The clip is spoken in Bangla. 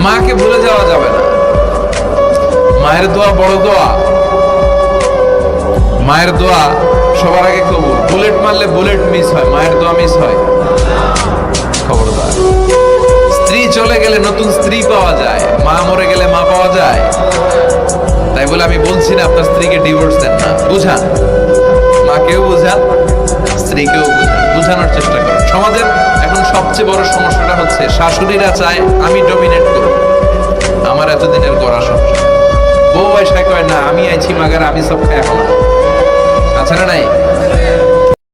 মাকে ভুলে যাওয়া যাবে না। মায়ের দোয়া বড় দোয়া। মায়ের দোয়া সবার আগে কবুল। বুলেট মারলে বুলেট মিস হয়, মায়ের দোয়া মিস হয়? খবরদার। স্ত্রী চলে গেলে নতুন স্ত্রী পাওয়া যায়, মা মরে গেলে মা পাওয়া যায়? তাই বলে আমি বলছি না আপনার স্ত্রীকে ডিভোর্স দেন না, বুঝান। মাকেও বুঝান, স্ত্রীকেও বুঝান, বুঝানোর চেষ্টা করেন। সমাজের এখন সবচেয়ে বড় সমস্যাটা হচ্ছে শাশুড়িরা চায় আমি ডমিনেট করব, আমার এতদিনের গড়া সংসার। বউ এসে কয় না আমি আইছি মাগার আমি সব খাই এখন। আচ্ছা না নাই?